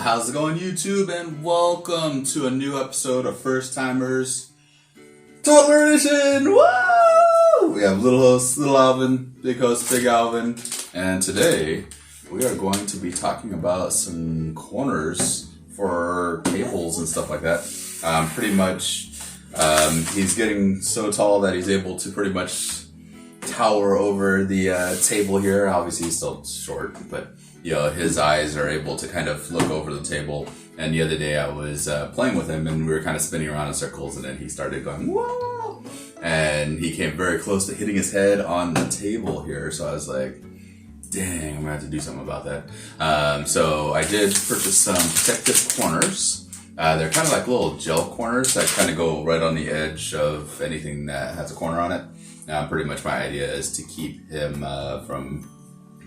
How's it going, YouTube? And welcome to a new episode of First Timers Toddler Edition. Woo! We have little host, little Alvin, big host, big Alvin, and today we are going to be talking about some corners for tables and stuff like that. Pretty much, he's getting so tall that he's able to pretty much tower over the table here. Obviously, he's still short, but his eyes are able to kind of look over the table. And the other day I was playing with him and we were kind of spinning around in circles, and then he started going, whoa! And he came very close to hitting his head on the table here. So I was like, dang, I'm gonna have to do something about that. So I did purchase some protective corners. They're kind of like little gel corners that kind of go right on the edge of anything that has a corner on it. Pretty much my idea is to keep him from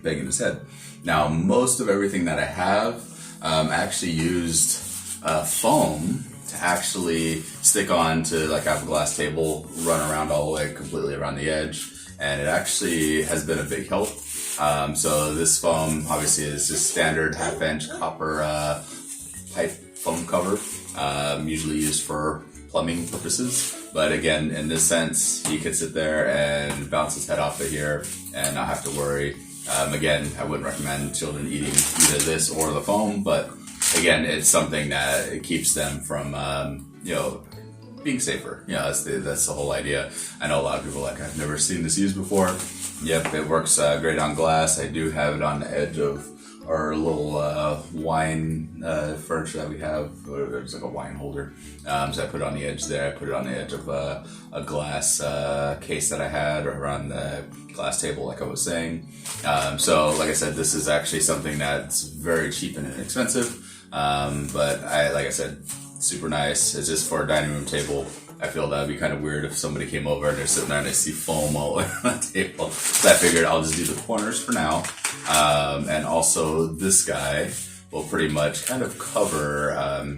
banging his head. Now, most of everything that I have, actually used foam to actually stick on to, like, I have a glass table, run around all the way completely around the edge, and it actually has been a big help. So this foam obviously is just standard half-inch copper pipe foam cover, usually used for plumbing purposes. But again, in this sense, he could sit there and bounce his head off of here and not have to worry. Again, I wouldn't recommend children eating either this or the foam, but again, it's something that it keeps them from, being safer. That's the whole idea. I know a lot of people are like, I've never seen this used before. Yep, it works great on glass. I do have it on the edge of our little wine furniture that we have. It's like a wine holder. So I put it on the edge there. I put it on the edge of a glass case that I had around the glass table, like I was saying. So like I said, this is actually something that's very cheap and inexpensive. But like I said, super nice. It's just for a dining room table. I feel that would be kind of weird if somebody came over and they're sitting there and they see foam all over the table. So I figured I'll just do the corners for now. And also this guy will pretty much kind of cover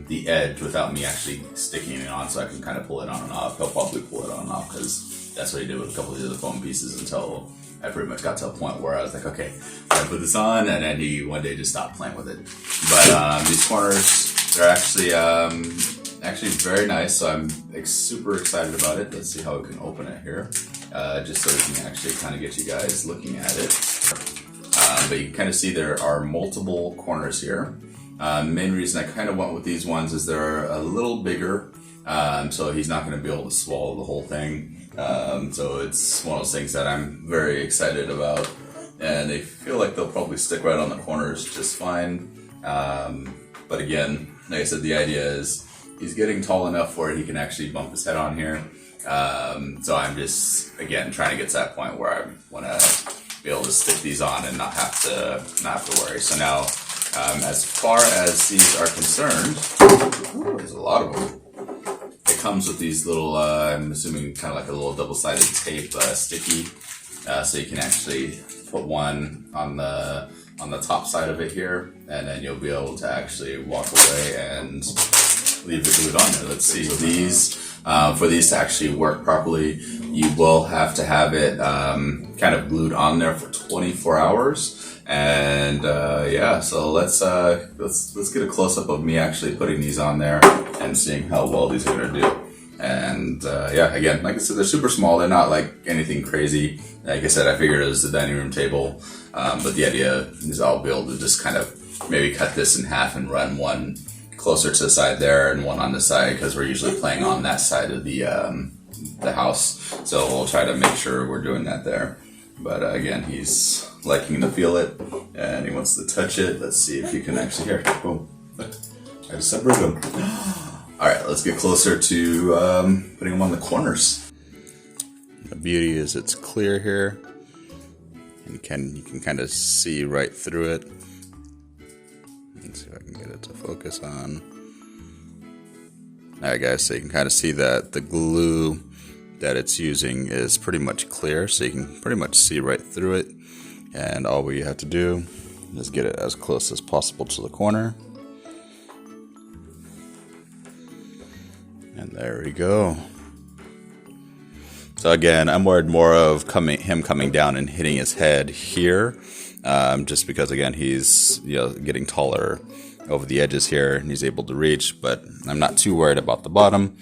the edge without me actually sticking it on, so I can kind of pull it on and off. He'll probably pull it on and off because that's what he did with a couple of the other foam pieces until I pretty much got to a point where I was like, okay, I put this on, and then he one day just stopped playing with it. But these corners, they're actually very nice, so I'm super excited about it. Let's see how we can open it here, just so we can actually kind of get you guys looking at it. But you can kind of see there are multiple corners here. Main reason I kind of went with these ones is they're a little bigger, so he's not going to be able to swallow the whole thing. So it's one of those things that I'm very excited about, and they feel like they'll probably stick right on the corners just fine. But again, like I said, the idea is he's getting tall enough where he can actually bump his head on here. So I'm just, again, trying to get to that point where I want to be able to stick these on and not have to worry. So now, as far as these are concerned, there's a lot of them. It comes with these little, I'm assuming kind of like a little double-sided tape sticky, so you can actually put one on the top side of it here, and then you'll be able to actually walk away and leave it glued on there. Let's see, these, for these to actually work properly, you will have to have it kind of glued on there for 24 hours. And so let's get a close-up of me actually putting these on there and seeing how well these are going to do. And again, like I said, they're super small. They're not like anything crazy. Like I said, I figured it was the dining room table, but the idea is I'll be able to just kind of maybe cut this in half and run one closer to the side there and one on the side, because we're usually playing on that side of the house. So we'll try to make sure we're doing that there. But again, he's liking to feel it and he wants to touch it. Let's see if you can actually hear. Boom. I just separated them. All right, let's get closer to putting them on the corners. The beauty is it's clear here. You can kind of see right through it. Let's see if I can get it to focus on. Alright guys, so you can kind of see that the glue that it's using is pretty much clear, so you can pretty much see right through it. And all we have to do is get it as close as possible to the corner. And there we go. So again, I'm worried more of him coming down and hitting his head here, just because again he's getting taller over the edges here, and he's able to reach, but I'm not too worried about the bottom.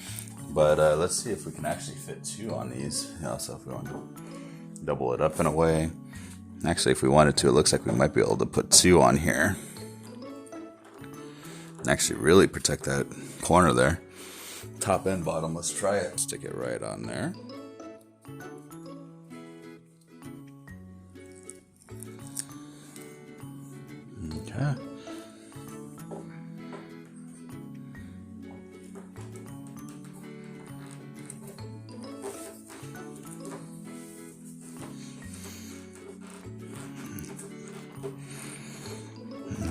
But let's see if we can actually fit 2 on these. So if we want to double it up in a way. Actually, if we wanted to, it looks like we might be able to put 2 on here. Actually really protect that corner there. Top and bottom, let's try it. Stick it right on there. Okay.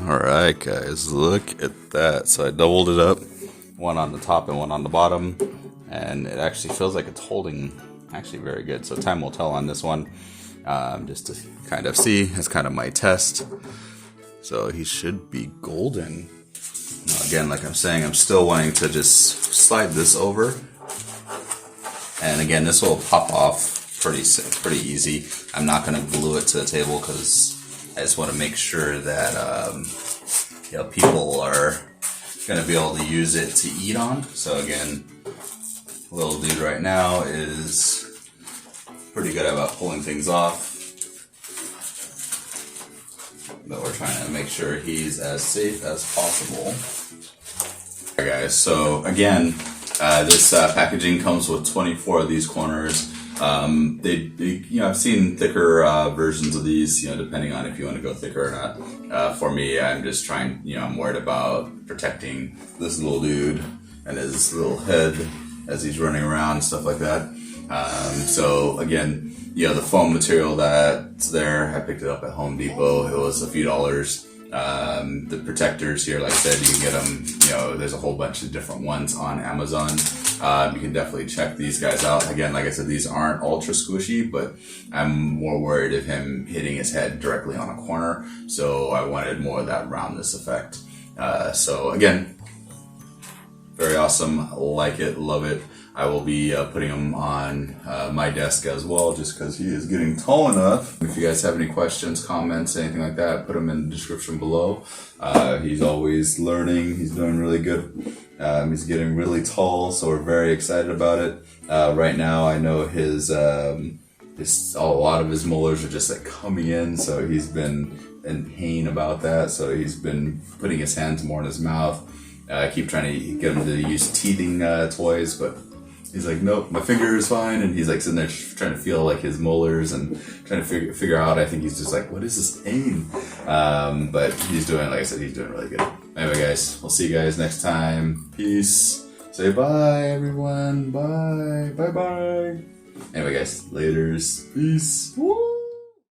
Alright guys, look at that. So I doubled it up, one on the top and one on the bottom, and it actually feels like it's holding actually very good. So time will tell on this one, just to kind of see. It's kind of my test. So he should be golden. Now again, like I'm saying, I'm still wanting to just slide this over. And again, this will pop off pretty easy. I'm not going to glue it to the table because I just want to make sure that people are going to be able to use it to eat on. So again, little dude right now is pretty good about pulling things off. But we're trying to make sure he's as safe as possible. Alright guys, so again, this packaging comes with 24 of these corners. I've seen thicker versions of these, depending on if you want to go thicker or not. For me, I'm just trying, I'm worried about protecting this little dude and his little head as he's running around and stuff like that. So again, the foam material that's there, I picked it up at Home Depot. It was a few dollars. The protectors here, like I said, you can get them, there's a whole bunch of different ones on Amazon. You can definitely check these guys out. Again, like I said, these aren't ultra squishy, but I'm more worried of him hitting his head directly on a corner. So I wanted more of that roundness effect. So again, very awesome. Like it, love it. I will be putting him on my desk as well, just because he is getting tall enough. If you guys have any questions, comments, anything like that, put them in the description below. He's always learning. He's doing really good. He's getting really tall, so we're very excited about it. Right now, I know a lot of his molars are just like coming in, so he's been in pain about that. So he's been putting his hands more in his mouth. I keep trying to get him to use teething toys, but he's like, nope, my finger is fine. And he's like sitting there trying to feel like his molars and trying to figure out. I think he's just like, what is this pain? But he's doing, like I said, he's doing really good. Anyway, guys, we'll see you guys next time. Peace. Say bye, everyone. Bye. Bye-bye. Anyway, guys, laters. Peace. Woo!